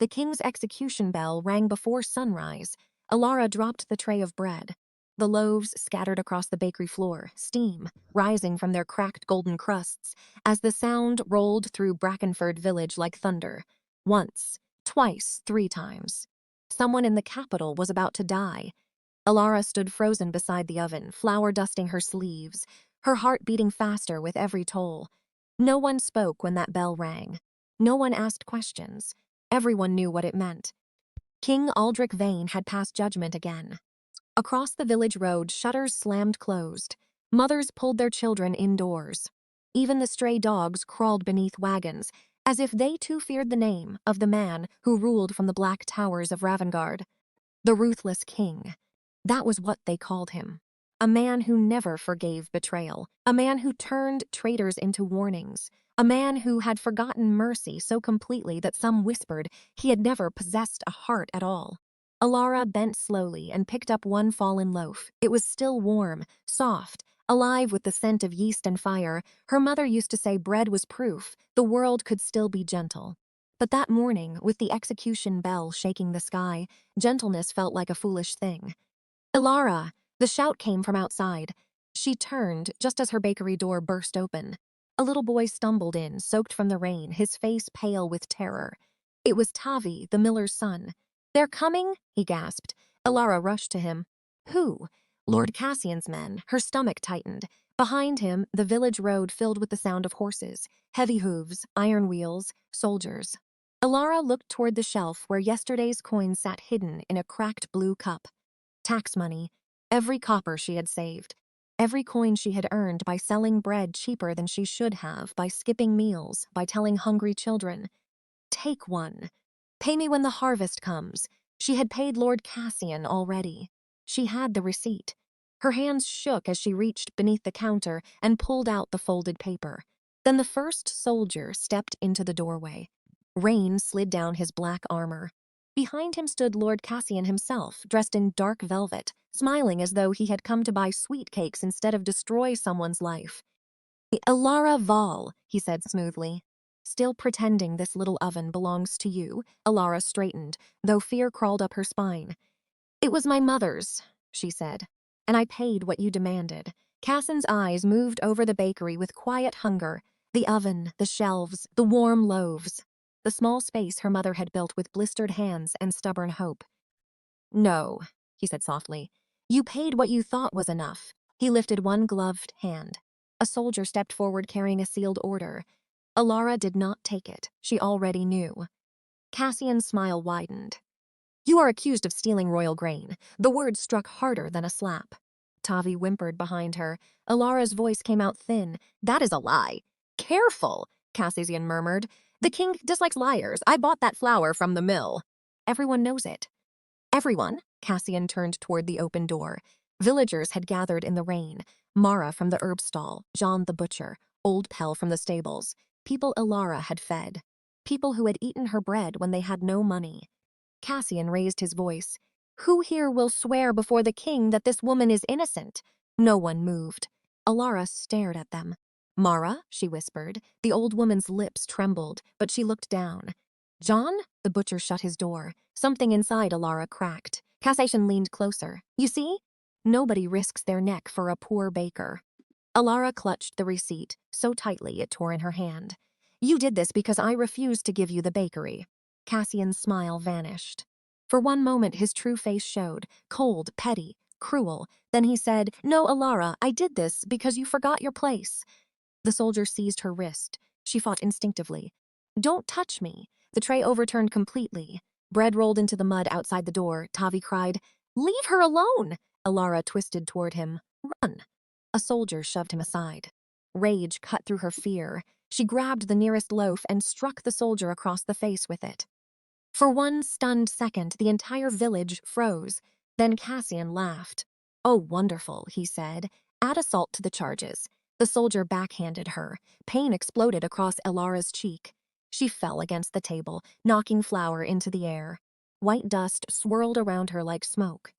The king's execution bell rang before sunrise. Elara dropped the tray of bread. The loaves scattered across the bakery floor, steam rising from their cracked golden crusts as the sound rolled through Brackenford village like thunder. Once, twice, 3 times. Someone in the capital was about to die. Elara stood frozen beside the oven, flour dusting her sleeves, her heart beating faster with every toll. No one spoke when that bell rang. No one asked questions. Everyone knew what it meant. King Aldric Veyne had passed judgment again. Across the village road, shutters slammed closed. Mothers pulled their children indoors. Even the stray dogs crawled beneath wagons, as if they too feared the name of the man who ruled from the black towers of Ravengard. The Ruthless King. That was what they called him. A man who never forgave betrayal. A man who turned traitors into warnings. A man who had forgotten mercy so completely that some whispered he had never possessed a heart at all. Elara bent slowly and picked up one fallen loaf. It was still warm, soft, alive with the scent of yeast and fire. Her mother used to say bread was proof the world could still be gentle. But that morning, with the execution bell shaking the sky, gentleness felt like a foolish thing. "Elara!" The shout came from outside. She turned just as her bakery door burst open. A little boy stumbled in, soaked from the rain, his face pale with terror. It was Tavi, the miller's son. "They're coming?" he gasped. Elara rushed to him. "Who?" "Lord Cassian's men." Her stomach tightened. Behind him, the village road filled with the sound of horses, heavy hooves, iron wheels, soldiers. Elara looked toward the shelf where yesterday's coins sat hidden in a cracked blue cup. Tax money. Every copper she had saved. Every coin she had earned by selling bread cheaper than she should have, by skipping meals, by telling hungry children. "Take one. Pay me when the harvest comes." She had paid Lord Cassian already. She had the receipt. Her hands shook as she reached beneath the counter and pulled out the folded paper. Then the first soldier stepped into the doorway. Rain slid down his black armor. Behind him stood Lord Cassian himself, dressed in dark velvet, smiling as though he had come to buy sweet cakes instead of destroy someone's life. "Elara Val," he said smoothly. "Still pretending this little oven belongs to you?" Elara straightened, though fear crawled up her spine. "It was my mother's," she said, "and I paid what you demanded." Cassin's eyes moved over the bakery with quiet hunger, the oven, the shelves, the warm loaves, the small space her mother had built with blistered hands and stubborn hope. "No," he said softly. "You paid what you thought was enough." He lifted one gloved hand. A soldier stepped forward carrying a sealed order. Elara did not take it. She already knew. Cassian's smile widened. "You are accused of stealing royal grain." The word struck harder than a slap. Tavi whimpered behind her. Elara's voice came out thin. "That is a lie." "Careful," Cassian murmured. "The king dislikes liars. I bought that flour from the mill." "Everyone knows it." "Everyone?" Cassian turned toward the open door. Villagers had gathered in the rain. Mara from the herb stall, John the butcher, Old Pell from the stables. People Elara had fed. People who had eaten her bread when they had no money. Cassian raised his voice. "Who here will swear before the king that this woman is innocent?" No one moved. Elara stared at them. "Mara," she whispered. The old woman's lips trembled, but she looked down. "John?" The butcher shut his door. Something inside Elara cracked. Cassian leaned closer. "You see? Nobody risks their neck for a poor baker." Elara clutched the receipt, so tightly it tore in her hand. "You did this because I refused to give you the bakery." Cassian's smile vanished. For one moment his true face showed, cold, petty, cruel. Then he said, "No, Elara, I did this because you forgot your place." The soldier seized her wrist. She fought instinctively. "Don't touch me." The tray overturned completely. Bread rolled into the mud outside the door. Tavi cried, "Leave her alone!" Elara twisted toward him. "Run!" A soldier shoved him aside. Rage cut through her fear. She grabbed the nearest loaf and struck the soldier across the face with it. For one stunned second, the entire village froze. Then Cassian laughed. "Oh, wonderful," he said. "Add assault to the charges." The soldier backhanded her. Pain exploded across Elara's cheek. She fell against the table, knocking flour into the air. White dust swirled around her like smoke.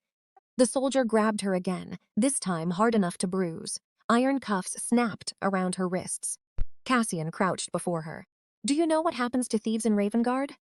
The soldier grabbed her again, this time hard enough to bruise. Iron cuffs snapped around her wrists. Cassian crouched before her. "Do you know what happens to thieves in Ravengard?"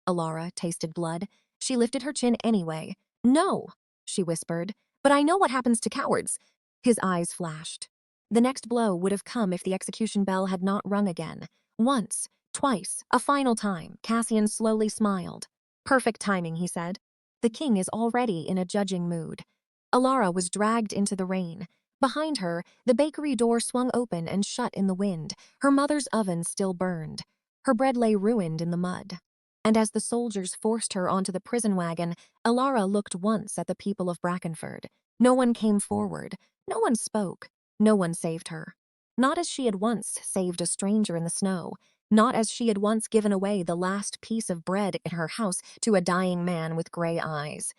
Elara tasted blood. She lifted her chin anyway. "No," she whispered, "but I know what happens to cowards." His eyes flashed. The next blow would have come if the execution bell had not rung again. Once, twice, a final time, Cassian slowly smiled. "Perfect timing," he said. "The king is already in a judging mood." Elara was dragged into the rain. Behind her, the bakery door swung open and shut in the wind. Her mother's oven still burned. Her bread lay ruined in the mud. And as the soldiers forced her onto the prison wagon, Elara looked once at the people of Brackenford. No one came forward. No one spoke. No one saved her. Not as she had once saved a stranger in the snow. Not as she had once given away the last piece of bread in her house to a dying man with gray eyes.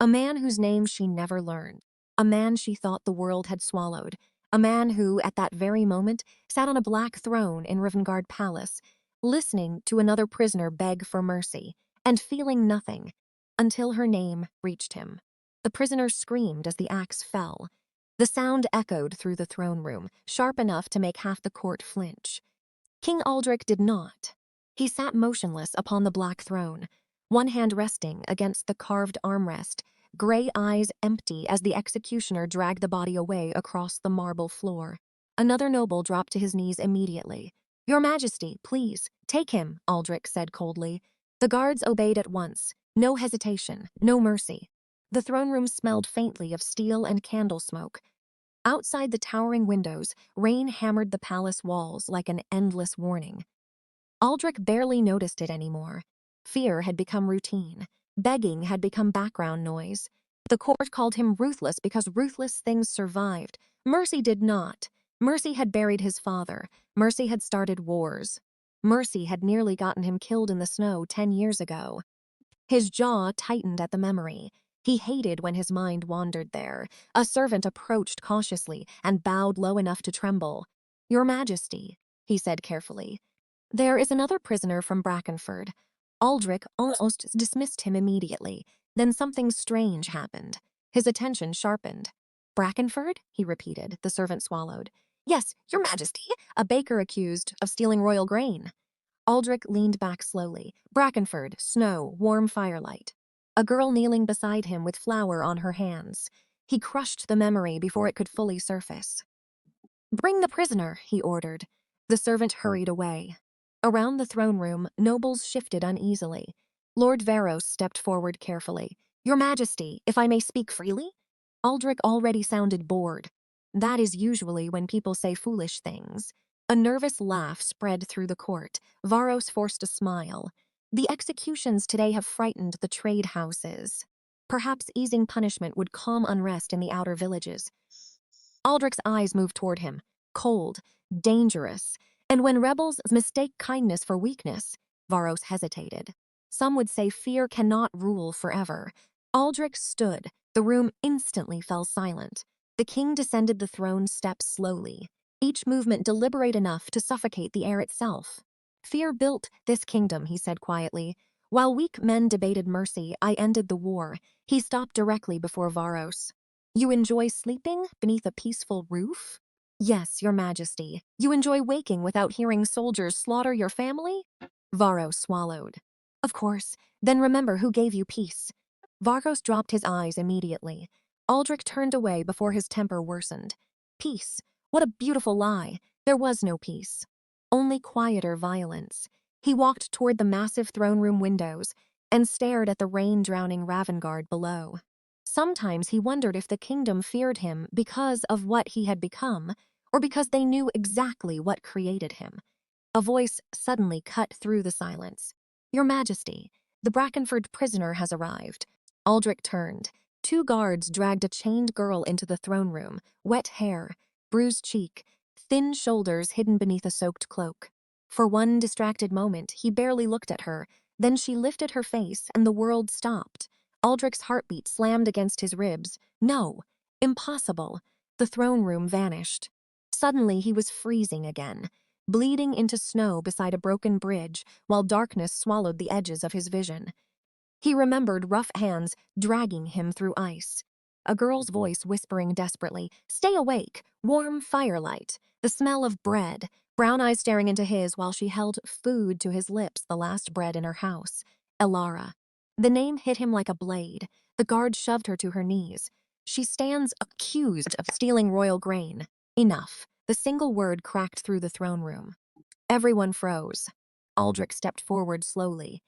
A man whose name she never learned. A man she thought the world had swallowed. A man who, at that very moment, sat on a black throne in Rivengard Palace, listening to another prisoner beg for mercy, and feeling nothing, until her name reached him. The prisoner screamed as the axe fell. The sound echoed through the throne room, sharp enough to make half the court flinch. King Aldric did not. He sat motionless upon the black throne, one hand resting against the carved armrest, gray eyes empty as the executioner dragged the body away across the marble floor. Another noble dropped to his knees immediately. "Your Majesty, please, take him," Aldric said coldly. The guards obeyed at once. No hesitation, no mercy. The throne room smelled faintly of steel and candle smoke. Outside the towering windows, rain hammered the palace walls like an endless warning. Aldric barely noticed it anymore. Fear had become routine. Begging had become background noise. The court called him ruthless because ruthless things survived. Mercy did not. Mercy had buried his father. Mercy had started wars. Mercy had nearly gotten him killed in the snow 10 years ago. His jaw tightened at the memory. He hated when his mind wandered there. A servant approached cautiously and bowed low enough to tremble. "Your Majesty," he said carefully. "There is another prisoner from Brackenford." Aldric almost dismissed him immediately. Then something strange happened. His attention sharpened. "Brackenford?" he repeated. The servant swallowed. "Yes, Your Majesty, a baker accused of stealing royal grain." Aldric leaned back slowly. Brackenford, snow, warm firelight. A girl kneeling beside him with flour on her hands. He crushed the memory before it could fully surface. "Bring the prisoner," he ordered. The servant hurried away. Around the throne room, nobles shifted uneasily. Lord Varos stepped forward carefully. "Your Majesty, if I may speak freely?" Aldric already sounded bored. That is usually when people say foolish things. A nervous laugh spread through the court. Varos forced a smile. "The executions today have frightened the trade houses. Perhaps easing punishment would calm unrest in the outer villages." Aldric's eyes moved toward him, cold, dangerous, and when rebels mistake kindness for weakness, Varos hesitated. Some would say fear cannot rule forever. Aldric stood. The room instantly fell silent. The king descended the throne steps slowly, each movement deliberate enough to suffocate the air itself. "Fear built this kingdom," he said quietly. "While weak men debated mercy, I ended the war." He stopped directly before Varos. "You enjoy sleeping beneath a peaceful roof?" "Yes, Your Majesty. You enjoy waking without hearing soldiers slaughter your family?" Varos swallowed. "Of course. Then remember who gave you peace." Varos dropped his eyes immediately. Aldric turned away before his temper worsened. Peace? What a beautiful lie. There was no peace. Only quieter violence. He walked toward the massive throne room windows and stared at the rain-drowning Ravengard below. Sometimes he wondered if the kingdom feared him because of what he had become, or because they knew exactly what created him. A voice suddenly cut through the silence. "Your Majesty, the Brackenford prisoner has arrived." Aldric turned. 2 guards dragged a chained girl into the throne room, wet hair, bruised cheek, thin shoulders hidden beneath a soaked cloak. For one distracted moment, he barely looked at her. Then she lifted her face and the world stopped. Aldric's heartbeat slammed against his ribs. No, impossible. The throne room vanished. Suddenly he was freezing again, bleeding into snow beside a broken bridge while darkness swallowed the edges of his vision. He remembered rough hands dragging him through ice. A girl's voice whispering desperately, "Stay awake, warm firelight." The smell of bread, brown eyes staring into his while she held food to his lips, the last bread in her house. Elara. The name hit him like a blade. The guard shoved her to her knees. She stands accused of stealing royal grain. Enough. The single word cracked through the throne room. Everyone froze. Aldric stepped forward slowly.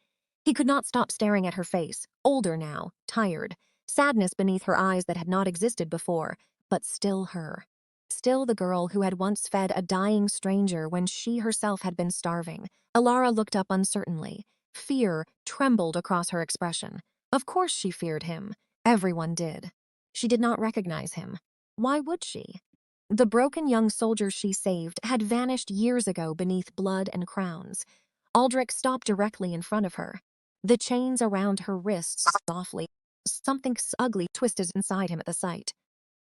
He could not stop staring at her face, older now, tired, sadness beneath her eyes that had not existed before, but still her. Still the girl who had once fed a dying stranger when she herself had been starving. Elara looked up uncertainly. Fear trembled across her expression. Of course she feared him. Everyone did. She did not recognize him. Why would she? The broken young soldier she saved had vanished years ago beneath blood and crowns. Aldric stopped directly in front of her. The chains around her wrists softly. Something ugly twisted inside him at the sight.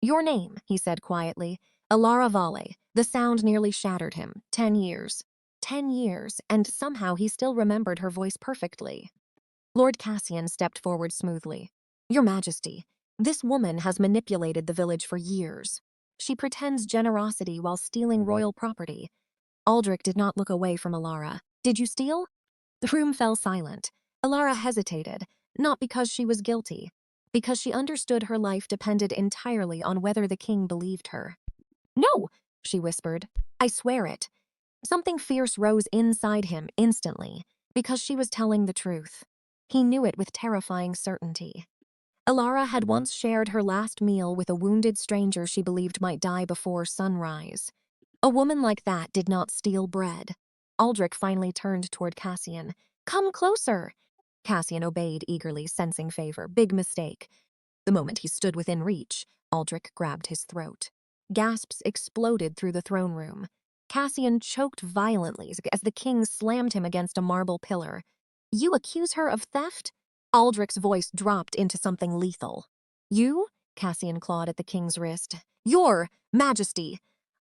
"Your name," he said quietly. "Elara Veyne." The sound nearly shattered him. 10 years. 10 years, and somehow he still remembered her voice perfectly. Lord Cassian stepped forward smoothly. "Your Majesty, this woman has manipulated the village for years. She pretends generosity while stealing royal property." Aldric did not look away from Elara. "Did you steal?" The room fell silent. Elara hesitated, not because she was guilty, because she understood her life depended entirely on whether the king believed her. "No," she whispered. "I swear it." Something fierce rose inside him instantly, because she was telling the truth. He knew it with terrifying certainty. Elara had once shared her last meal with a wounded stranger she believed might die before sunrise. A woman like that did not steal bread. Aldric finally turned toward Cassian. "Come closer." Cassian obeyed eagerly, sensing favor. Big mistake. The moment he stood within reach, Aldric grabbed his throat. Gasps exploded through the throne room. Cassian choked violently as the king slammed him against a marble pillar. "You accuse her of theft?" Aldric's voice dropped into something lethal. "You?" Cassian clawed at the king's wrist. "Your Majesty!"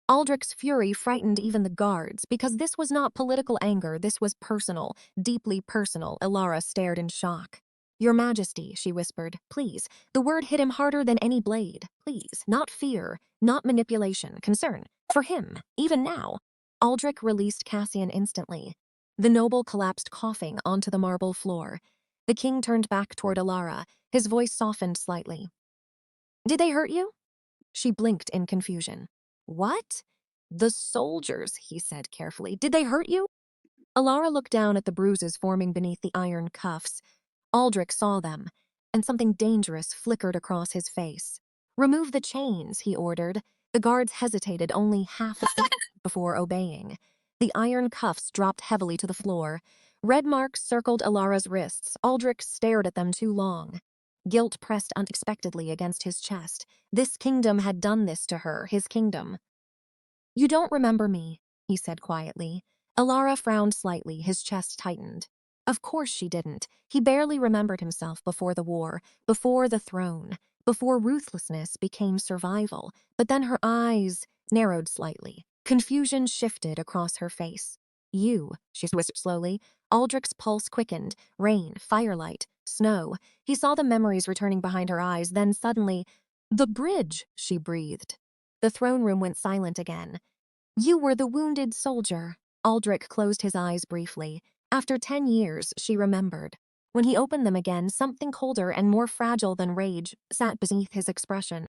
Aldric's fury frightened even the guards, because this was not political anger, this was personal, deeply personal. Elara stared in shock. "Your Majesty," she whispered, "please." The word hit him harder than any blade. Please, not fear, not manipulation, concern. For him, even now. Aldric released Cassian instantly. The noble collapsed coughing onto the marble floor. The king turned back toward Elara, his voice softened slightly. "Did they hurt you?" She blinked in confusion. "What?" "The soldiers," he said carefully. "Did they hurt you?" Elara looked down at the bruises forming beneath the iron cuffs. Aldric saw them, and something dangerous flickered across his face. "Remove the chains," he ordered. The guards hesitated only half a second before obeying. The iron cuffs dropped heavily to the floor. Red marks circled Elara's wrists. Aldric stared at them too long. Guilt pressed unexpectedly against his chest. This kingdom had done this to her, his kingdom. "You don't remember me," he said quietly. Elara frowned slightly, his chest tightened. Of course she didn't. He barely remembered himself before the war, before the throne, before ruthlessness became survival. But then her eyes narrowed slightly. Confusion shifted across her face. "You," she whispered slowly. Aldric's pulse quickened. Rain, firelight, snow. He saw the memories returning behind her eyes, then suddenly, "The bridge," she breathed. The throne room went silent again. "You were the wounded soldier." Aldric closed his eyes briefly. After 10 years, she remembered. When he opened them again, something colder and more fragile than rage sat beneath his expression.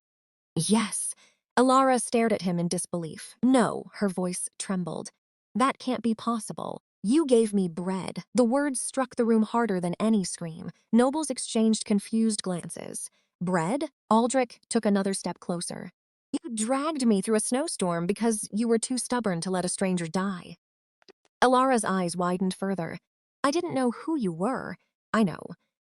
"Yes." Elara stared at him in disbelief. "No," her voice trembled. "That can't be possible. You gave me bread." The words struck the room harder than any scream. Nobles exchanged confused glances. "Bread?" Aldric took another step closer. "You dragged me through a snowstorm because you were too stubborn to let a stranger die." Elara's eyes widened further. "I didn't know who you were." "I know.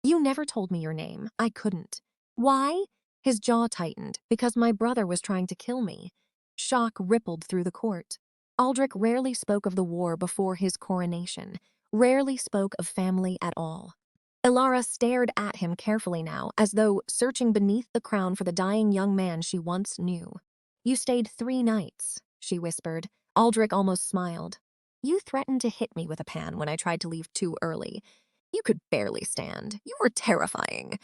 You never told me your name. I couldn't." "Why?" His jaw tightened. "Because my brother was trying to kill me." Shock rippled through the court. Aldric rarely spoke of the war before his coronation, rarely spoke of family at all. Elara stared at him carefully now, as though searching beneath the crown for the dying young man she once knew. "You stayed 3 nights," she whispered. Aldric almost smiled. "You threatened to hit me with a pan when I tried to leave too early. You could barely stand. You were terrifying.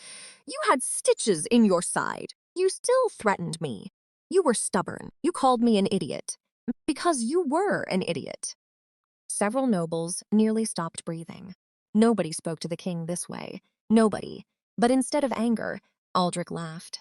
You had stitches in your side. You still threatened me. You were stubborn. You called me an idiot. Because you were an idiot." Several nobles nearly stopped breathing. Nobody spoke to the king this way. Nobody. But instead of anger, Aldric laughed.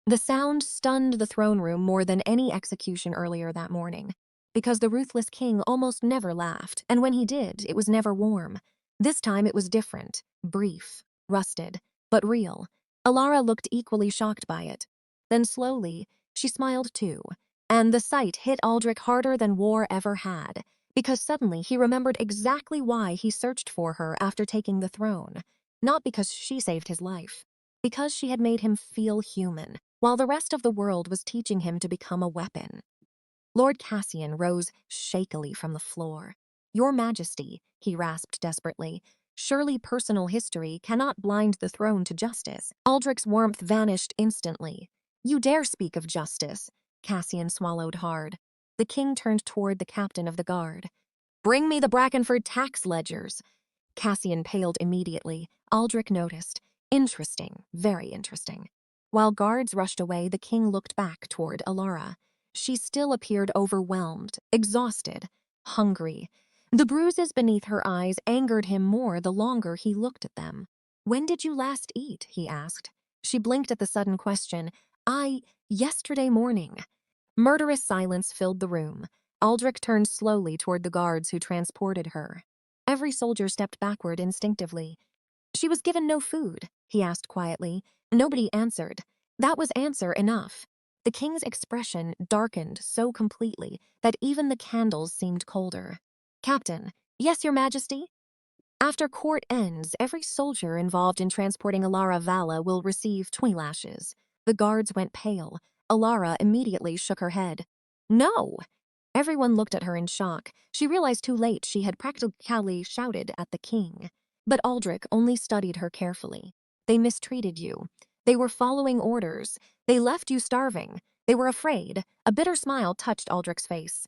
The sound stunned the throne room more than any execution earlier that morning, because the ruthless king almost never laughed, and when he did, it was never warm. This time it was different, brief, rusted, but real. Elara looked equally shocked by it. Then slowly, she smiled too, and the sight hit Aldric harder than war ever had, because suddenly he remembered exactly why he searched for her after taking the throne. Not because she saved his life, because she had made him feel human, while the rest of the world was teaching him to become a weapon. Lord Cassian rose shakily from the floor. "Your Majesty," he rasped desperately, "surely personal history cannot blind the throne to justice." Aldric's warmth vanished instantly. "You dare speak of justice?" Cassian swallowed hard. The king turned toward the captain of the guard. "Bring me the Brackenford tax ledgers." Cassian paled immediately. Aldric noticed. Interesting, very interesting. While guards rushed away, the king looked back toward Elara. She still appeared overwhelmed, exhausted, hungry. The bruises beneath her eyes angered him more the longer he looked at them. "When did you last eat?" he asked. She blinked at the sudden question. Yesterday morning." Murderous silence filled the room. Aldric turned slowly toward the guards who transported her. Every soldier stepped backward instinctively. "She was given no food?" he asked quietly. Nobody answered. That was answer enough. The king's expression darkened so completely that even the candles seemed colder. "Captain." "Yes, your majesty?" "After court ends, every soldier involved in transporting Elara Vala will receive 20 lashes. The guards went pale. Elara immediately shook her head. "No!" Everyone looked at her in shock. She realized too late she had practically shouted at the king. But Aldric only studied her carefully. "They mistreated you. They were following orders. They left you starving. They were afraid." A bitter smile touched Aldric's face.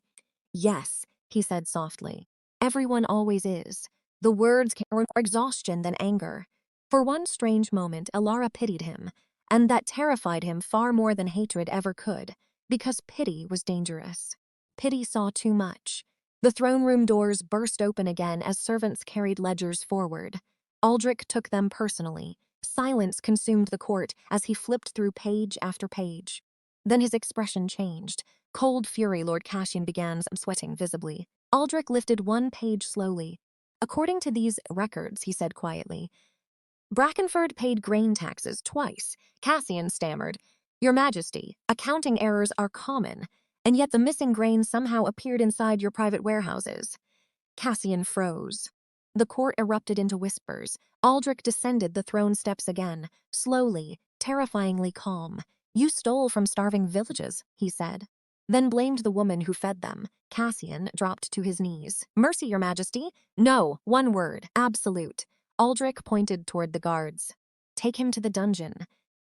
"Yes," he said softly. "Everyone always is." The words came more exhaustion than anger. For one strange moment, Elara pitied him, and that terrified him far more than hatred ever could, because pity was dangerous. Pity saw too much. The throne room doors burst open again as servants carried ledgers forward. Aldric took them personally. Silence consumed the court as he flipped through page after page. Then his expression changed. Cold fury, Lord Cassian began, sweating visibly. Aldric lifted one page slowly. "According to these records," he said quietly, "Brackenford paid grain taxes twice." Cassian stammered. "Your Majesty, accounting errors are common, and yet the missing grain somehow appeared inside your private warehouses." Cassian froze. The court erupted into whispers. Aldric descended the throne steps again, slowly, terrifyingly calm. "You stole from starving villages," he said. Then blamed the woman who fed them. Cassian dropped to his knees. "Mercy, your majesty." "No, one word, absolute." Aldric pointed toward the guards. "Take him to the dungeon."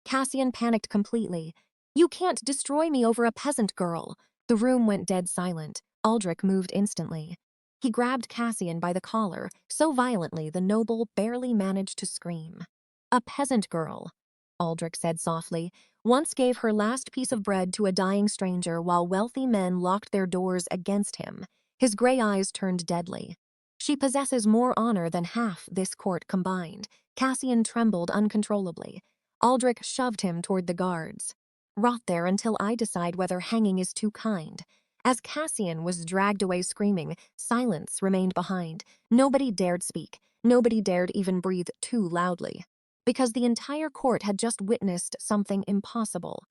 Cassian panicked completely. "You can't destroy me over a peasant girl." The room went dead silent. Aldric moved instantly. He grabbed Cassian by the collar, so violently the noble barely managed to scream. "A peasant girl," Aldric said softly, "once gave her last piece of bread to a dying stranger while wealthy men locked their doors against him." His gray eyes turned deadly. "She possesses more honor than half this court combined." Cassian trembled uncontrollably. Aldric shoved him toward the guards. "Rot there until I decide whether hanging is too kind." As Cassian was dragged away screaming, silence remained behind. Nobody dared speak. Nobody dared even breathe too loudly. Because the entire court had just witnessed something impossible.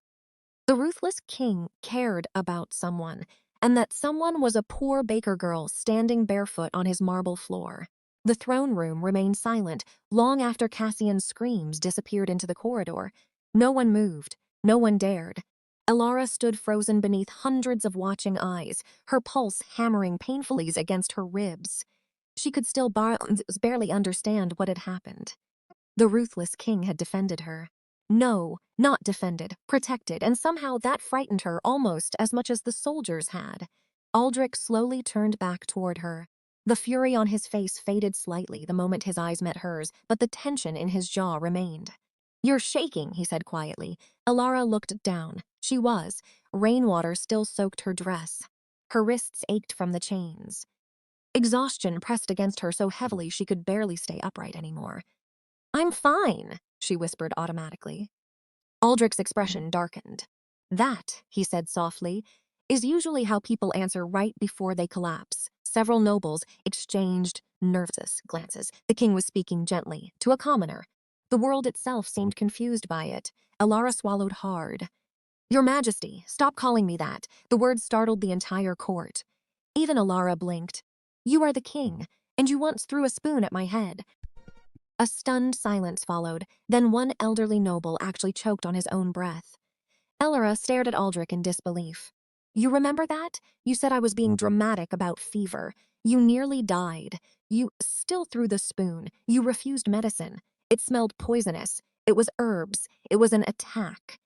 The ruthless king cared about someone, and that someone was a poor baker girl standing barefoot on his marble floor. The throne room remained silent long after Cassian's screams disappeared into the corridor. No one moved. No one dared. Elara stood frozen beneath hundreds of watching eyes, her pulse hammering painfully against her ribs. She could still barely understand what had happened. The ruthless king had defended her. No, not defended, protected, and somehow that frightened her almost as much as the soldiers had. Aldric slowly turned back toward her. The fury on his face faded slightly the moment his eyes met hers, but the tension in his jaw remained. "You're shaking," he said quietly. Elara looked down. She was. Rainwater still soaked her dress. Her wrists ached from the chains. Exhaustion pressed against her so heavily she could barely stay upright anymore. "I'm fine," she whispered automatically. Aldric's expression darkened. "That," he said softly, "is usually how people answer right before they collapse." Several nobles exchanged nervous glances. The king was speaking gently, to a commoner. The world itself seemed confused by it. Elara swallowed hard. "Your Majesty, stop calling me that." The word startled the entire court. Even Elara blinked. "You are the king, and you once threw a spoon at my head." A stunned silence followed, then one elderly noble actually choked on his own breath. Elara stared at Aldric in disbelief. "You remember that? You said I was being dramatic about fever. You nearly died. You still threw the spoon. You refused medicine. It smelled poisonous. It was herbs. It was an attack."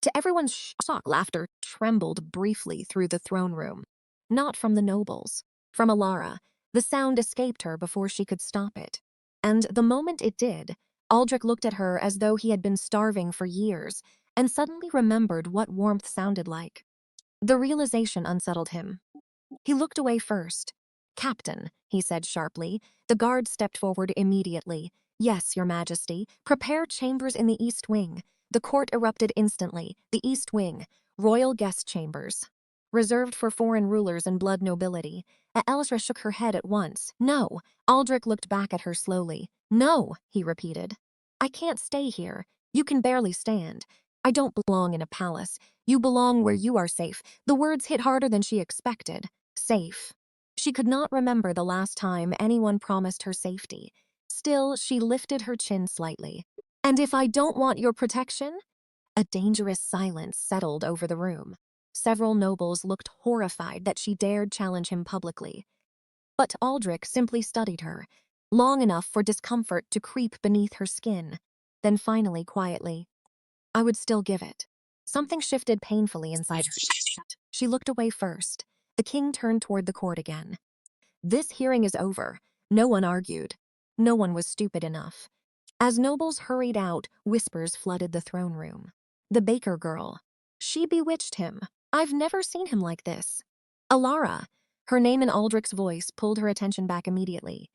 To everyone's shock, laughter trembled briefly through the throne room. Not from the nobles. From Elara. The sound escaped her before she could stop it. And the moment it did, Aldric looked at her as though he had been starving for years, and suddenly remembered what warmth sounded like. The realization unsettled him. He looked away first. "Captain," he said sharply. The guard stepped forward immediately. "Yes, Your Majesty. Prepare chambers in the East Wing." The court erupted instantly. The East Wing, royal guest chambers, reserved for foreign rulers and blood nobility. Elara shook her head at once. "No." Aldric looked back at her slowly. "No," he repeated. "I can't stay here. You can barely stand. I don't belong in a palace. You belong where you are safe." The words hit harder than she expected. Safe. She could not remember the last time anyone promised her safety. Still, she lifted her chin slightly. "And if I don't want your protection?" A dangerous silence settled over the room. Several nobles looked horrified that she dared challenge him publicly. But Aldric simply studied her, long enough for discomfort to creep beneath her skin. Then finally, quietly, "I would still give it." Something shifted painfully inside her. She looked away first. The king turned toward the court again. "This hearing is over." No one argued. No one was stupid enough. As nobles hurried out, whispers flooded the throne room. "The baker girl. She bewitched him. I've never seen him like this." "Elara." Her name in Aldric's voice pulled her attention back immediately.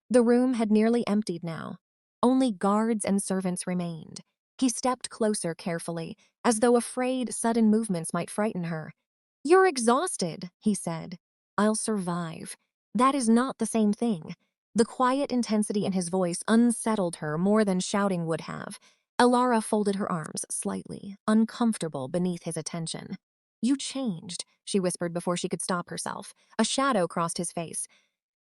The room had nearly emptied now. Only guards and servants remained. He stepped closer carefully, as though afraid sudden movements might frighten her. "You're exhausted," he said. "I'll survive." That is not the same thing. The quiet intensity in his voice unsettled her more than shouting would have. Elara folded her arms slightly, uncomfortable beneath his attention. "You changed," she whispered before she could stop herself. A shadow crossed his face.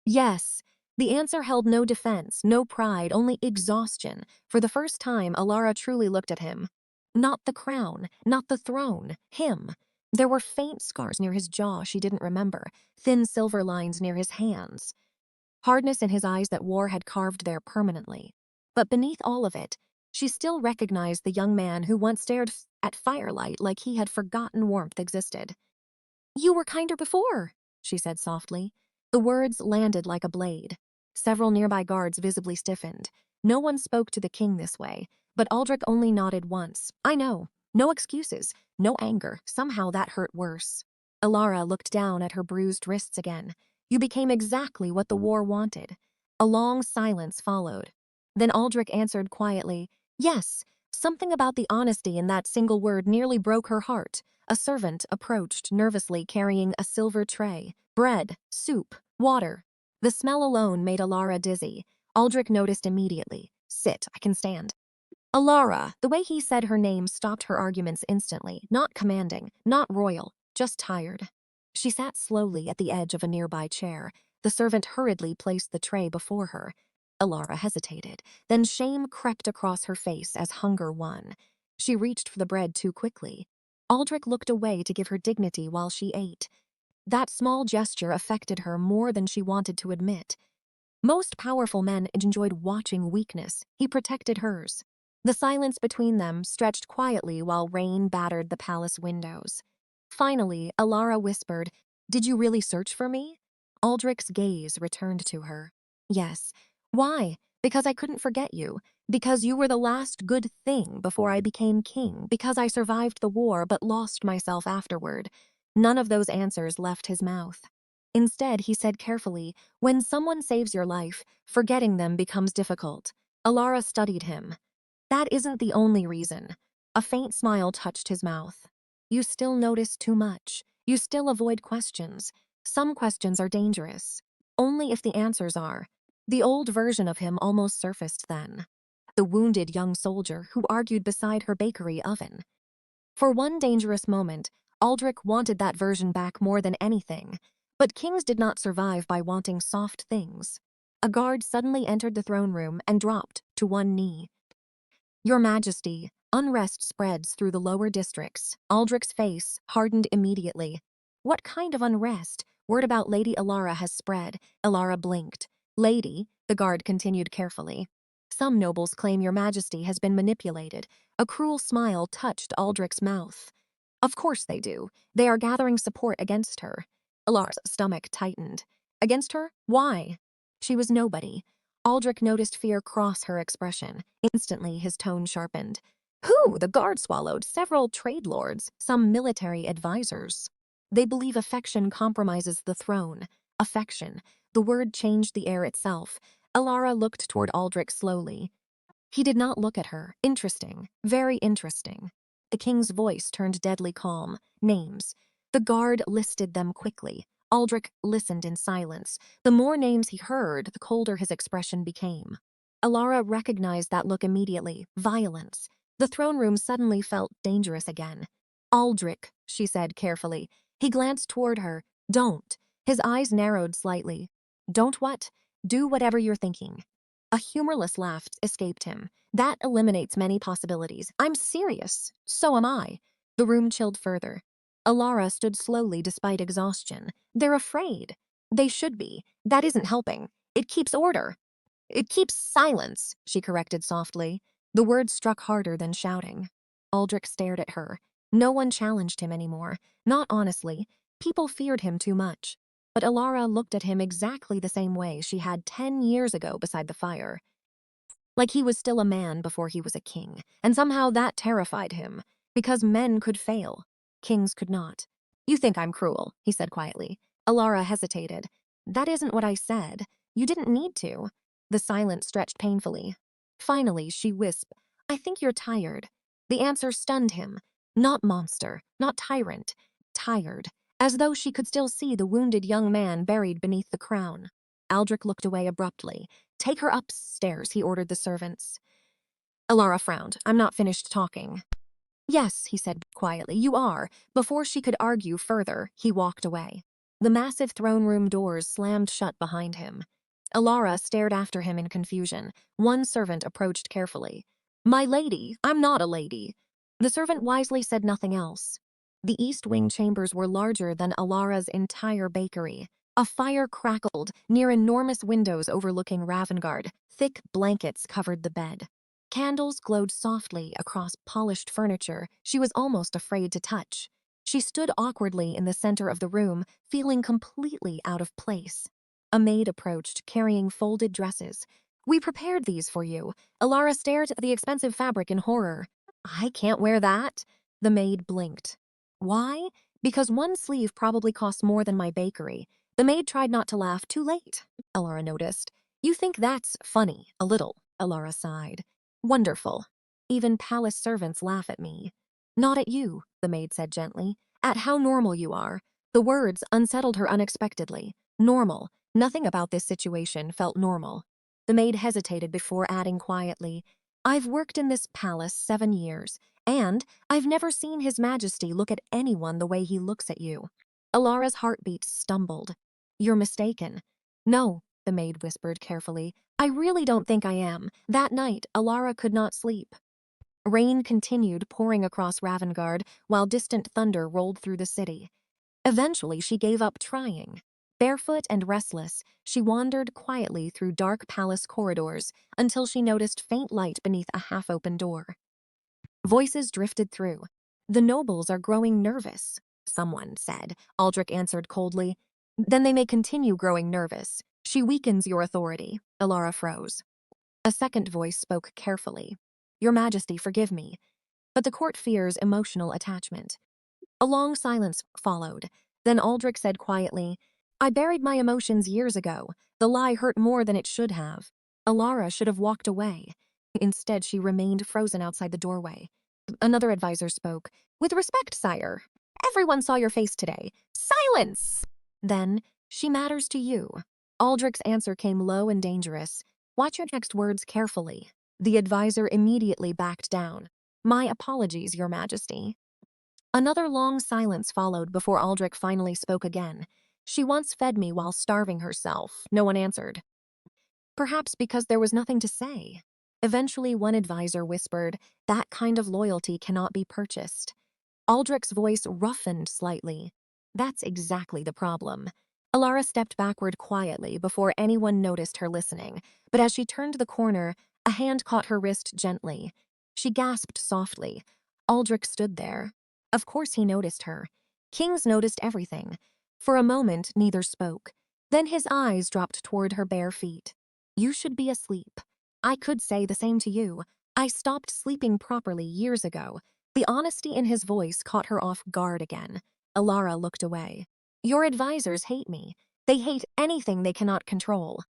"Yes." The answer held no defense, no pride, only exhaustion. For the first time, Elara truly looked at him. Not the crown, not the throne, him. There were faint scars near his jaw she didn't remember, thin silver lines near his hands. Hardness in his eyes that war had carved there permanently. But beneath all of it, she still recognized the young man who once stared at firelight like he had forgotten warmth existed. "You were kinder before," she said softly. The words landed like a blade. Several nearby guards visibly stiffened. No one spoke to the king this way, but Aldric only nodded once. "I know. No excuses. No anger. Somehow that hurt worse." Elara looked down at her bruised wrists again. "You became exactly what the war wanted." A long silence followed. Then Aldric answered quietly, "Yes." Something about the honesty in that single word nearly broke her heart. A servant approached, nervously carrying a silver tray. Bread, soup, water. The smell alone made Elara dizzy. Aldric noticed immediately. "Sit, I can stand." Elara, the way he said her name stopped her arguments instantly. Not commanding, not royal, just tired. She sat slowly at the edge of a nearby chair. The servant hurriedly placed the tray before her. Elara hesitated. Then shame crept across her face as hunger won. She reached for the bread too quickly. Aldric looked away to give her dignity while she ate. That small gesture affected her more than she wanted to admit. Most powerful men enjoyed watching weakness. He protected hers. The silence between them stretched quietly while rain battered the palace windows. Finally, Elara whispered, "Did you really search for me?" Aldric's gaze returned to her. "Yes." "Why?" "Because I couldn't forget you. Because you were the last good thing before I became king. Because I survived the war but lost myself afterward." None of those answers left his mouth. Instead, he said carefully, "When someone saves your life, forgetting them becomes difficult." Elara studied him. "That isn't the only reason." A faint smile touched his mouth. "You still notice too much. You still avoid questions. Some questions are dangerous. Only if the answers are." The old version of him almost surfaced then. The wounded young soldier who argued beside her bakery oven. For one dangerous moment, Aldric wanted that version back more than anything. But kings did not survive by wanting soft things. A guard suddenly entered the throne room and dropped to one knee. "Your Majesty." Unrest spreads through the lower districts. Aldric's face hardened immediately. "What kind of unrest?" "Word about Lady Elara has spread." Elara blinked. "Lady," the guard continued carefully. "Some nobles claim your Majesty has been manipulated." A cruel smile touched Aldric's mouth. "Of course they do. They are gathering support against her." Elara's stomach tightened. "Against her? Why?" She was nobody. Aldric noticed fear cross her expression. Instantly, his tone sharpened. "Who?" The guard swallowed. "Several trade lords, some military advisors. They believe affection compromises the throne." Affection. The word changed the air itself. Elara looked toward Aldric slowly. He did not look at her. Interesting. Very interesting. The king's voice turned deadly calm. "Names." The guard listed them quickly. Aldric listened in silence. The more names he heard, the colder his expression became. Elara recognized that look immediately. Violence. The throne room suddenly felt dangerous again. "Aldric," she said carefully. He glanced toward her. "Don't." His eyes narrowed slightly. "Don't what?" "Do whatever you're thinking." A humorless laugh escaped him. "That eliminates many possibilities." "I'm serious." "So am I." The room chilled further. Elara stood slowly despite exhaustion. "They're afraid." "They should be. That isn't helping. It keeps order." "It keeps silence," she corrected softly. The words struck harder than shouting. Aldrich stared at her. No one challenged him anymore. Not honestly. People feared him too much. But Elara looked at him exactly the same way she had 10 years ago beside the fire. Like he was still a man before he was a king, and somehow that terrified him, because men could fail. Kings could not. "You think I'm cruel," he said quietly. Elara hesitated. "That isn't what I said. You didn't need to." The silence stretched painfully. Finally, she whisped, "I think you're tired." The answer stunned him. Not monster, not tyrant. Tired, as though she could still see the wounded young man buried beneath the crown. Aldrich looked away abruptly. "Take her upstairs," he ordered the servants. Elara frowned. "I'm not finished talking." "Yes," he said quietly, "you are." Before she could argue further, he walked away. The massive throne room doors slammed shut behind him. Elara stared after him in confusion. One servant approached carefully. "My lady, I'm not a lady." The servant wisely said nothing else. The East Wing chambers were larger than Alara's entire bakery. A fire crackled near enormous windows overlooking Ravengard. Thick blankets covered the bed. Candles glowed softly across polished furniture she was almost afraid to touch. She stood awkwardly in the center of the room, feeling completely out of place. A maid approached, carrying folded dresses. "We prepared these for you." Elara stared at the expensive fabric in horror. "I can't wear that." The maid blinked. "Why?" "Because one sleeve probably costs more than my bakery." The maid tried not to laugh. "Too late," Elara noticed. "You think that's funny, a little," Elara sighed. "Wonderful. Even palace servants laugh at me." "Not at you," the maid said gently. "At how normal you are." The words unsettled her unexpectedly. Normal. Nothing about this situation felt normal. The maid hesitated before adding quietly, "I've worked in this palace 7 years, and I've never seen His Majesty look at anyone the way he looks at you." Alara's heartbeat stumbled. "You're mistaken." "No," the maid whispered carefully. "I really don't think I am." That night, Elara could not sleep. Rain continued pouring across Ravengard while distant thunder rolled through the city. Eventually, she gave up trying. Barefoot and restless, she wandered quietly through dark palace corridors until she noticed faint light beneath a half-open door. Voices drifted through. "The nobles are growing nervous," someone said. Aldrich answered coldly. "Then they may continue growing nervous. She weakens your authority." Elara froze. A second voice spoke carefully. "Your Majesty, forgive me." But the court fears emotional attachment. A long silence followed. Then Aldrich said quietly, I buried my emotions years ago. The lie hurt more than it should have. Elara should have walked away. Instead, she remained frozen outside the doorway. Another advisor spoke. With respect, sire. Everyone saw your face today. Silence! Then, she matters to you. Aldric's answer came low and dangerous. Watch your next words carefully. The advisor immediately backed down. My apologies, Your Majesty. Another long silence followed before Aldric finally spoke again. She once fed me while starving herself. No one answered. Perhaps because there was nothing to say. Eventually, one advisor whispered, that kind of loyalty cannot be purchased. Aldric's voice roughened slightly. That's exactly the problem. Elara stepped backward quietly before anyone noticed her listening, but as she turned the corner, a hand caught her wrist gently. She gasped softly. Aldric stood there. Of course he noticed her. Kings noticed everything. For a moment, neither spoke. Then his eyes dropped toward her bare feet. You should be asleep. I could say the same to you. I stopped sleeping properly years ago. The honesty in his voice caught her off guard again. Elara looked away. Your advisors hate me. They hate anything they cannot control.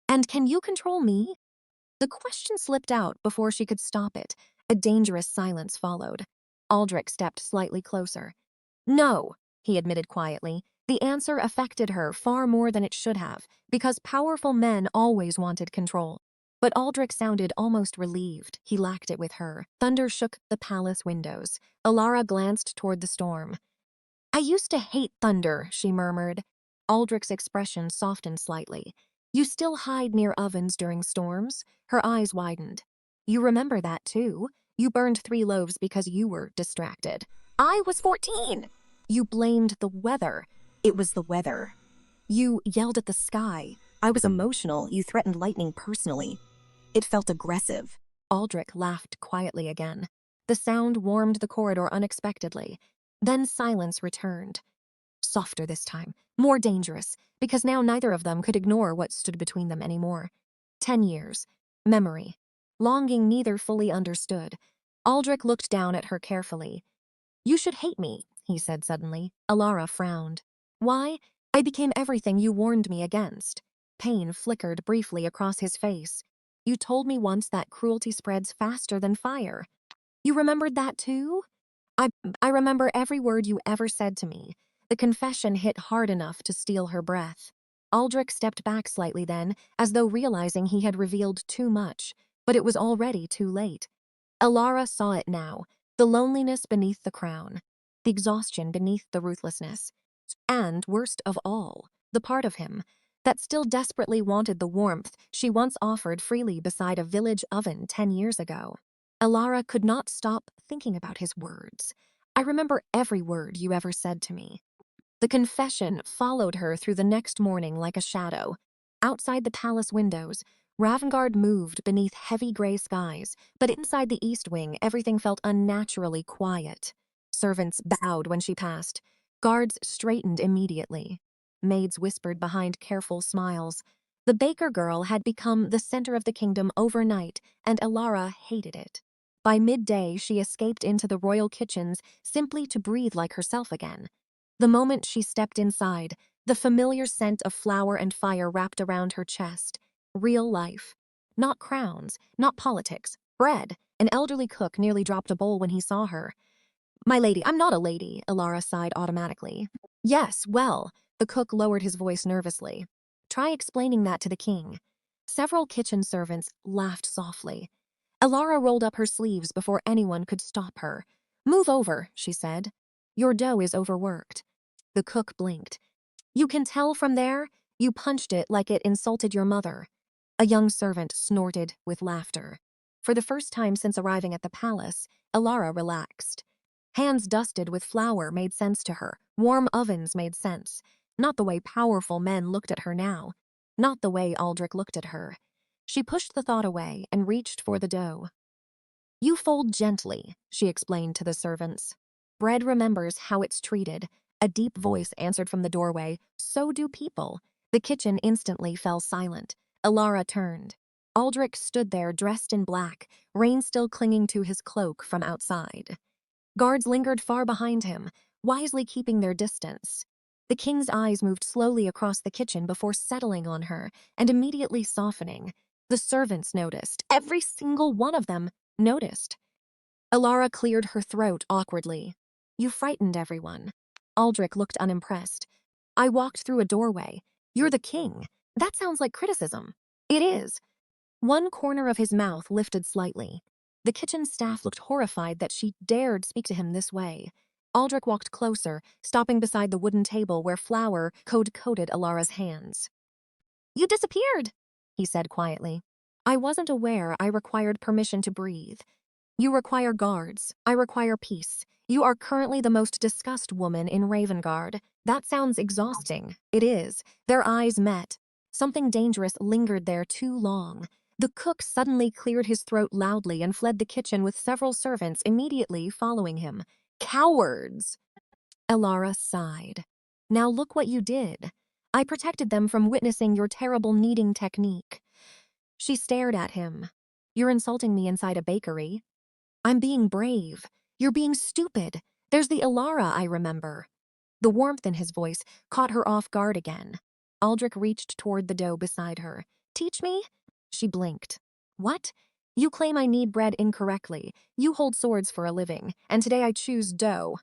And can you control me? The question slipped out before she could stop it. A dangerous silence followed. Aldric stepped slightly closer. No, he admitted quietly. The answer affected her far more than it should have, because powerful men always wanted control. But Aldric sounded almost relieved. He lacked it with her. Thunder shook the palace windows. Elara glanced toward the storm. I used to hate thunder, she murmured. Aldric's expression softened slightly. You still hide near ovens during storms? Her eyes widened. You remember that too? You burned 3 loaves because you were distracted. I was 14. You blamed the weather. It was the weather. You yelled at the sky. I was emotional. You threatened lightning personally. It felt aggressive. Aldric laughed quietly again. The sound warmed the corridor unexpectedly. Then silence returned. Softer this time, more dangerous, because now neither of them could ignore what stood between them anymore. 10 years. Memory. Longing neither fully understood. Aldric looked down at her carefully. You should hate me, he said suddenly. Elara frowned. Why? I became everything you warned me against. Pain flickered briefly across his face. You told me once that cruelty spreads faster than fire. You remembered that too? I remember every word you ever said to me. The confession hit hard enough to steal her breath. Aldric stepped back slightly then, as though realizing he had revealed too much, but it was already too late. Elara saw it now, the loneliness beneath the crown, the exhaustion beneath the ruthlessness, and, worst of all, the part of him that still desperately wanted the warmth she once offered freely beside a village oven 10 years ago. Elara could not stop thinking about his words. I remember every word you ever said to me. The confession followed her through the next morning like a shadow. Outside the palace windows, Ravengard moved beneath heavy gray skies, but inside the east wing everything felt unnaturally quiet. Servants bowed when she passed. Guards straightened immediately. Maids whispered behind careful smiles. The baker girl had become the center of the kingdom overnight, and Elara hated it. By midday, she escaped into the royal kitchens simply to breathe like herself again. The moment she stepped inside, the familiar scent of flour and fire wrapped around her chest. Real life. Not crowns, not politics. Bread. An elderly cook nearly dropped a bowl when he saw her. My lady, I'm not a lady, Elara sighed automatically. Yes, well, the cook lowered his voice nervously. Try explaining that to the king. Several kitchen servants laughed softly. Elara rolled up her sleeves before anyone could stop her. Move over, she said. Your dough is overworked. The cook blinked. You can tell from there? You punched it like it insulted your mother. A young servant snorted with laughter. For the first time since arriving at the palace, Elara relaxed. Hands dusted with flour made sense to her. Warm ovens made sense. Not the way powerful men looked at her now. Not the way Aldric looked at her. She pushed the thought away and reached for the dough. You fold gently, she explained to the servants. Bread remembers how it's treated. A deep voice answered from the doorway. So do people. The kitchen instantly fell silent. Elara turned. Aldric stood there dressed in black, rain still clinging to his cloak from outside. Guards lingered far behind him, wisely keeping their distance. The king's eyes moved slowly across the kitchen before settling on her and immediately softening. The servants noticed. Every single one of them noticed. Elara cleared her throat awkwardly. You frightened everyone. Aldric looked unimpressed. I walked through a doorway. You're the king. That sounds like criticism. It is. One corner of his mouth lifted slightly. The kitchen staff looked horrified that she dared speak to him this way. Aldric walked closer, stopping beside the wooden table where flour coated Elara's hands. You disappeared, he said quietly. I wasn't aware I required permission to breathe. You require guards. I require peace. You are currently the most discussed woman in Ravengard. That sounds exhausting. It is. Their eyes met. Something dangerous lingered there too long. The cook suddenly cleared his throat loudly and fled the kitchen with several servants immediately following him. Cowards! Elara sighed. Now look what you did. I protected them from witnessing your terrible kneading technique. She stared at him. You're insulting me inside a bakery. I'm being brave. You're being stupid. There's the Elara I remember. The warmth in his voice caught her off guard again. Aldric reached toward the dough beside her. Teach me? She blinked. What? You claim I knead bread incorrectly. You hold swords for a living, and today I choose dough.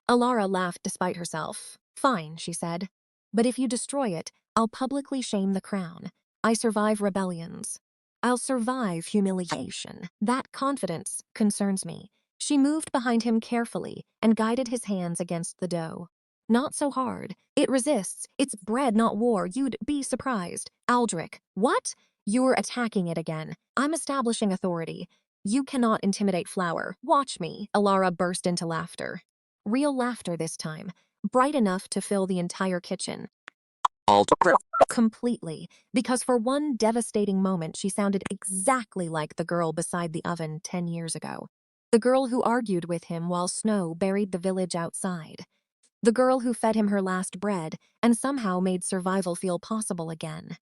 Elara laughed despite herself. Fine, she said. But if you destroy it, I'll publicly shame the crown. I survive rebellions. I'll survive humiliation. That confidence concerns me. She moved behind him carefully and guided his hands against the dough. Not so hard. It resists. It's bread, not war. You'd be surprised. Aldric. What? You're attacking it again. I'm establishing authority. You cannot intimidate flour. Watch me. Elara burst into laughter. Real laughter this time. Bright enough to fill the entire kitchen. Aldric. Completely, because for one devastating moment she sounded exactly like the girl beside the oven 10 years ago. The girl who argued with him while snow buried the village outside. The girl who fed him her last bread and somehow made survival feel possible again.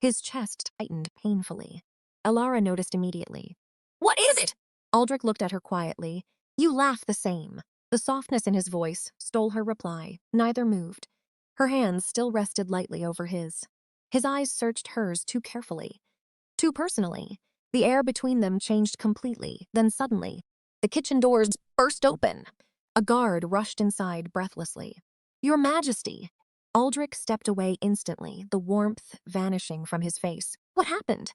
His chest tightened painfully. Elara noticed immediately. What is it? Aldric looked at her quietly. You laugh the same. The softness in his voice stole her reply. Neither moved. Her hands still rested lightly over his. His eyes searched hers too carefully, too personally. The air between them changed completely. Then suddenly, the kitchen doors burst open. A guard rushed inside breathlessly. Your Majesty! Aldric stepped away instantly, the warmth vanishing from his face. What happened?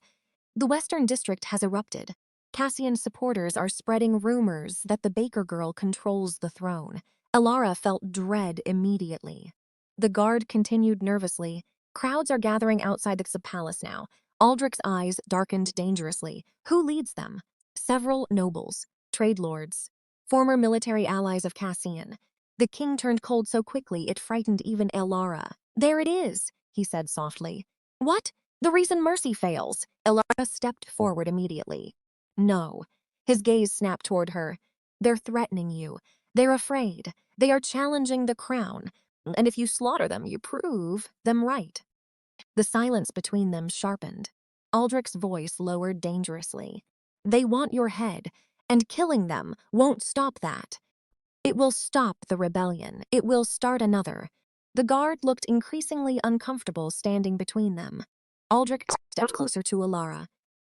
The Western District has erupted. Cassian's supporters are spreading rumors that the Baker girl controls the throne. Elara felt dread immediately. The guard continued nervously. Crowds are gathering outside the palace now. Aldric's eyes darkened dangerously. Who leads them? Several nobles, trade lords, former military allies of Cassian. The king turned cold so quickly it frightened even Elara. There it is, he said softly. What? The reason mercy fails. Elara stepped forward immediately. No. His gaze snapped toward her. They're threatening you. They're afraid. They are challenging the crown. And if you slaughter them, you prove them right. The silence between them sharpened. Aldric's voice lowered dangerously. They want your head, and killing them won't stop that. It will stop the rebellion. It will start another. The guard looked increasingly uncomfortable standing between them. Aldric stepped closer to Elara.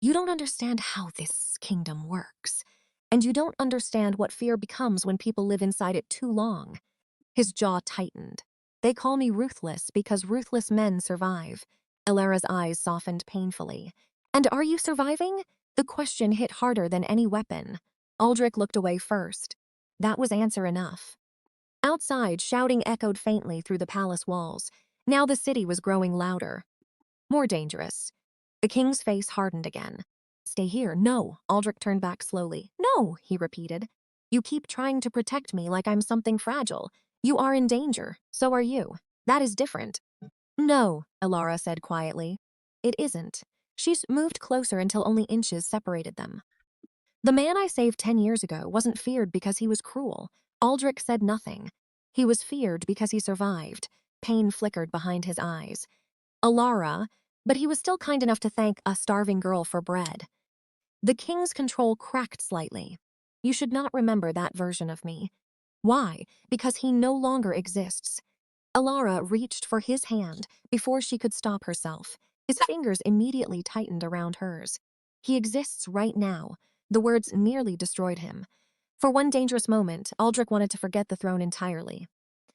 You don't understand how this kingdom works, and you don't understand what fear becomes when people live inside it too long. His jaw tightened. They call me ruthless because ruthless men survive. Elara's eyes softened painfully. And are you surviving? The question hit harder than any weapon. Aldric looked away first. That was answer enough. Outside, shouting echoed faintly through the palace walls. Now the city was growing louder. More dangerous. The king's face hardened again. Stay here. No. Aldric turned back slowly. No, he repeated. You keep trying to protect me like I'm something fragile. You are in danger. So are you. That is different. No, Elara said quietly. It isn't. She moved closer until only inches separated them. The man I saved 10 years ago wasn't feared because he was cruel. Aldric said nothing. He was feared because he survived. Pain flickered behind his eyes. Elara, but he was still kind enough to thank a starving girl for bread. The king's control cracked slightly. You should not remember that version of me. Why? Because he no longer exists. Elara reached for his hand before she could stop herself. His fingers immediately tightened around hers. He exists right now. The words nearly destroyed him. For one dangerous moment, Aldric wanted to forget the throne entirely.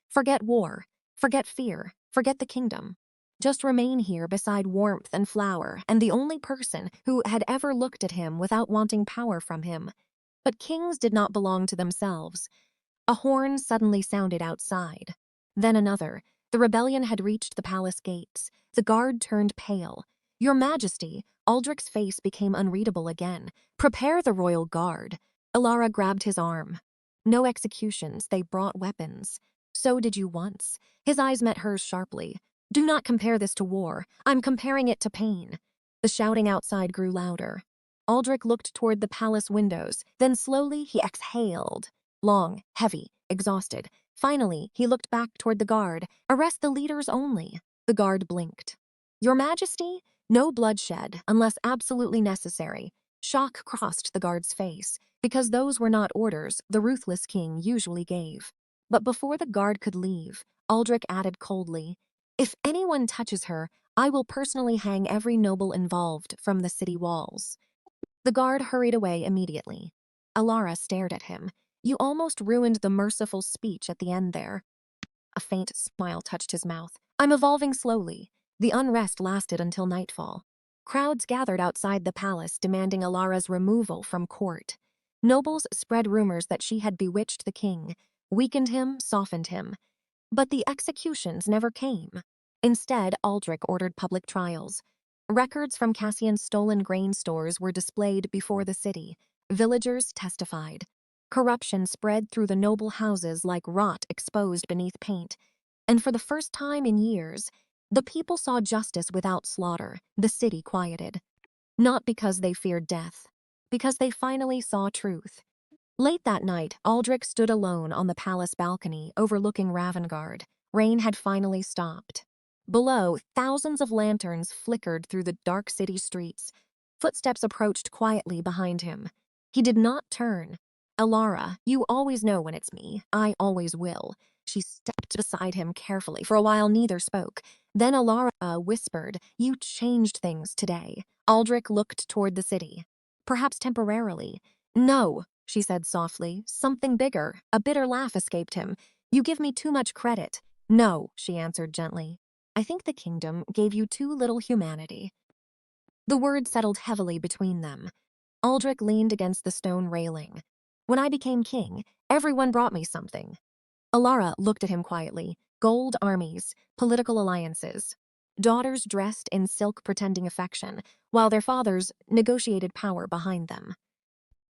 Forget war, forget fear, forget the kingdom. Just remain here beside warmth and flower and the only person who had ever looked at him without wanting power from him. But kings did not belong to themselves. A horn suddenly sounded outside. Then another. The rebellion had reached the palace gates. The guard turned pale. "Your Majesty," Aldric's face became unreadable again. "Prepare the royal guard." Elara grabbed his arm. "No executions, they brought weapons. So did you once." His eyes met hers sharply. "Do not compare this to war. I'm comparing it to pain." The shouting outside grew louder. Aldric looked toward the palace windows, then slowly he exhaled. Long, heavy, exhausted. Finally, he looked back toward the guard. "Arrest the leaders only." The guard blinked. "Your Majesty? No bloodshed, unless absolutely necessary." Shock crossed the guard's face, because those were not orders the Ruthless King usually gave. But before the guard could leave, Aldric added coldly, "If anyone touches her, I will personally hang every noble involved from the city walls." The guard hurried away immediately. Elara stared at him. "You almost ruined the merciful speech at the end there." A faint smile touched his mouth. "I'm evolving slowly." The unrest lasted until nightfall. Crowds gathered outside the palace demanding Elara's removal from court. Nobles spread rumors that she had bewitched the king, weakened him, softened him. But the executions never came. Instead, Aldric ordered public trials. Records from Cassian's stolen grain stores were displayed before the city. Villagers testified. Corruption spread through the noble houses like rot exposed beneath paint. And for the first time in years, the people saw justice without slaughter. The city quieted. Not because they feared death, because they finally saw truth. Late that night, Aldric stood alone on the palace balcony overlooking Ravengard. Rain had finally stopped. Below, thousands of lanterns flickered through the dark city streets. Footsteps approached quietly behind him. He did not turn. "Elara, you always know when it's me. I always will." She stepped beside him carefully. For a while, neither spoke. Then Elara whispered, "You changed things today." Aldric looked toward the city. "Perhaps temporarily." "No," she said softly. "Something bigger." A bitter laugh escaped him. "You give me too much credit." "No," she answered gently. "I think the kingdom gave you too little humanity." The word settled heavily between them. Aldric leaned against the stone railing. "When I became king, everyone brought me something." Elara looked at him quietly. Gold armies, political alliances. Daughters dressed in silk pretending affection, while their fathers negotiated power behind them.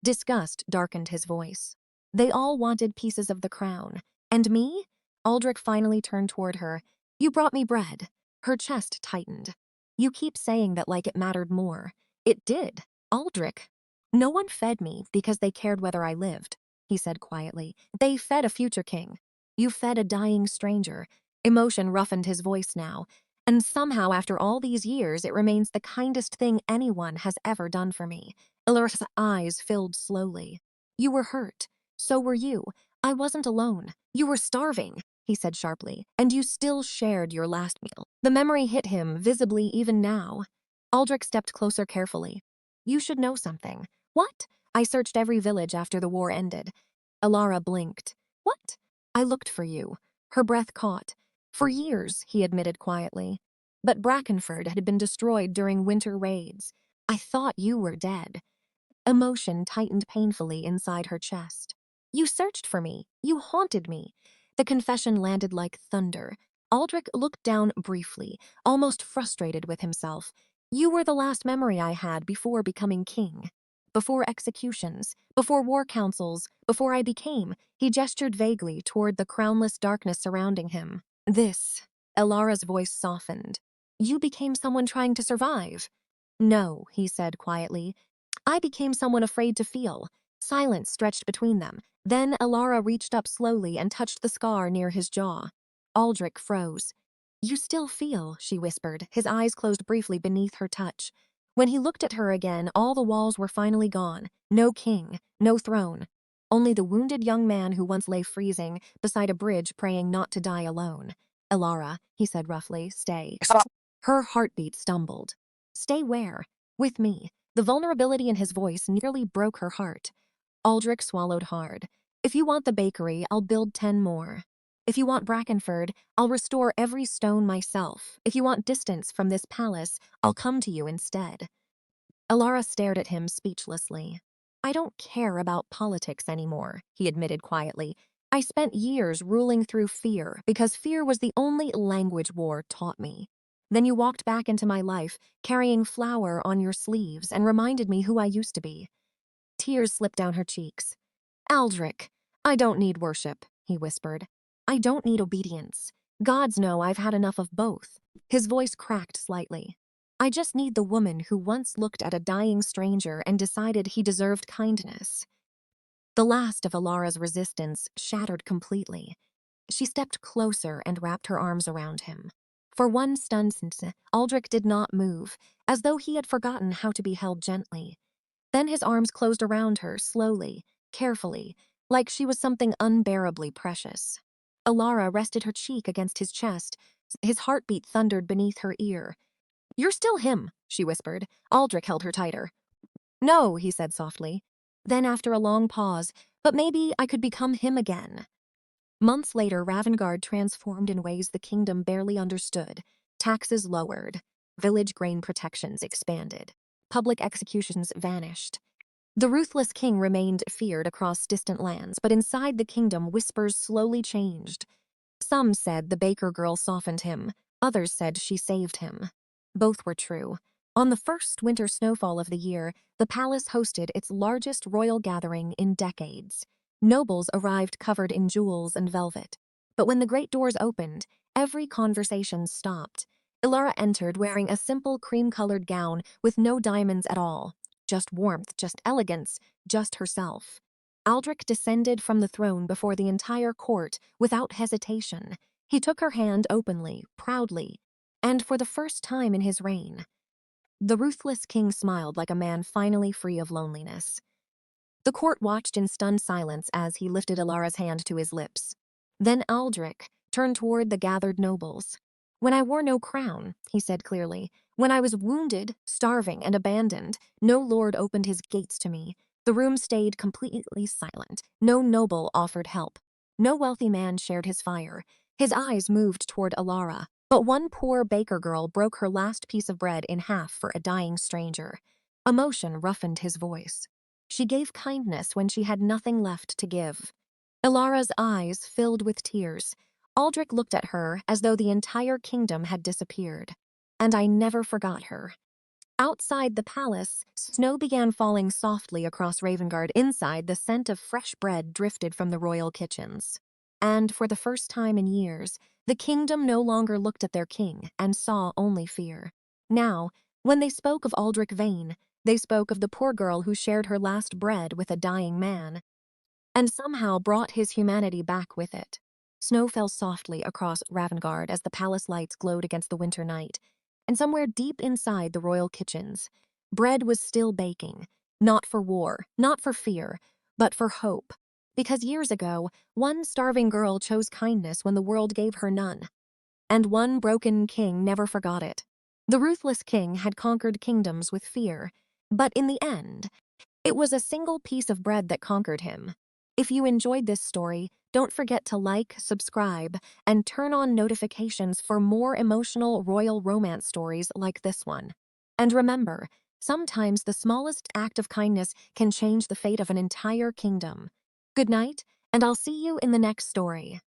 Disgust darkened his voice. "They all wanted pieces of the crown. And me?" Aldric finally turned toward her. "You brought me bread." Her chest tightened. "You keep saying that like it mattered more." "It did. Aldric." "No one fed me because they cared whether I lived," he said quietly. "They fed a future king. You fed a dying stranger." Emotion roughened his voice now. "And somehow, after all these years, it remains the kindest thing anyone has ever done for me." Elara's eyes filled slowly. "You were hurt. So were you. I wasn't alone. You were starving," he said sharply, "and you still shared your last meal." The memory hit him, visibly even now. Aldric stepped closer carefully. "You should know something." "What?" "I searched every village after the war ended." Elara blinked. "What?" "I looked for you." Her breath caught. "For years," he admitted quietly. "But Brackenford had been destroyed during winter raids. I thought you were dead." Emotion tightened painfully inside her chest. "You searched for me. You haunted me." The confession landed like thunder. Aldric looked down briefly, almost frustrated with himself. "You were the last memory I had before becoming king. Before executions, before war councils, before I became." He gestured vaguely toward the crownless darkness surrounding him. "This." Elara's voice softened. "You became someone trying to survive." "No," he said quietly. "I became someone afraid to feel." Silence stretched between them. Then Elara reached up slowly and touched the scar near his jaw. Aldric froze. "You still feel," she whispered, his eyes closed briefly beneath her touch. When he looked at her again, all the walls were finally gone. No king, no throne. Only the wounded young man who once lay freezing beside a bridge praying not to die alone. Elara, he said roughly, stay. Stop. Her heartbeat stumbled. Stay where? With me. The vulnerability in his voice nearly broke her heart. Aldric swallowed hard. If you want the bakery, I'll build 10 more. If you want Brackenford, I'll restore every stone myself. If you want distance from this palace, I'll come to you instead. Elara stared at him speechlessly. I don't care about politics anymore, he admitted quietly. I spent years ruling through fear because fear was the only language war taught me. Then you walked back into my life, carrying flour on your sleeves, and reminded me who I used to be. Tears slipped down her cheeks. Aldric, I don't need worship, he whispered. I don't need obedience. Gods know I've had enough of both. His voice cracked slightly. I just need the woman who once looked at a dying stranger and decided he deserved kindness. The last of Elara's resistance shattered completely. She stepped closer and wrapped her arms around him. For one stunned instant, Aldric did not move, as though he had forgotten how to be held gently. Then his arms closed around her, slowly, carefully, like she was something unbearably precious. Elara rested her cheek against his chest. His heartbeat thundered beneath her ear. You're still him, she whispered. Aldric held her tighter. No, he said softly. Then after a long pause, but maybe I could become him again. Months later, Ravengard transformed in ways the kingdom barely understood. Taxes lowered. Village grain protections expanded. Public executions vanished. The Ruthless King remained feared across distant lands, but inside the kingdom whispers slowly changed. Some said the baker girl softened him, others said she saved him. Both were true. On the first winter snowfall of the year, the palace hosted its largest royal gathering in decades. Nobles arrived covered in jewels and velvet. But when the great doors opened, every conversation stopped. Elara entered wearing a simple cream-colored gown with no diamonds at all. Just warmth, just elegance, just herself. Aldric descended from the throne before the entire court without hesitation. He took her hand openly, proudly, and for the first time in his reign. The Ruthless King smiled like a man finally free of loneliness. The court watched in stunned silence as he lifted Elara's hand to his lips. Then Aldric turned toward the gathered nobles. When I wore no crown, he said clearly, when I was wounded, starving, and abandoned, no lord opened his gates to me. The room stayed completely silent. No noble offered help. No wealthy man shared his fire. His eyes moved toward Elara, but one poor baker girl broke her last piece of bread in half for a dying stranger. Emotion roughened his voice. She gave kindness when she had nothing left to give. Elara's eyes filled with tears. Aldric looked at her as though the entire kingdom had disappeared. And I never forgot her. Outside the palace, snow began falling softly across Ravengard. Inside, the scent of fresh bread drifted from the royal kitchens. And for the first time in years, the kingdom no longer looked at their king and saw only fear. Now, when they spoke of Aldric Veyne, they spoke of the poor girl who shared her last bread with a dying man, and somehow brought his humanity back with it. Snow fell softly across Ravengard as the palace lights glowed against the winter night, and somewhere deep inside the royal kitchens, bread was still baking, not for war, not for fear, but for hope. Because years ago, one starving girl chose kindness when the world gave her none. And one broken king never forgot it. The Ruthless King had conquered kingdoms with fear, but in the end, it was a single piece of bread that conquered him. If you enjoyed this story, don't forget to like, subscribe, and turn on notifications for more emotional royal romance stories like this one. And remember, sometimes the smallest act of kindness can change the fate of an entire kingdom. Good night, and I'll see you in the next story.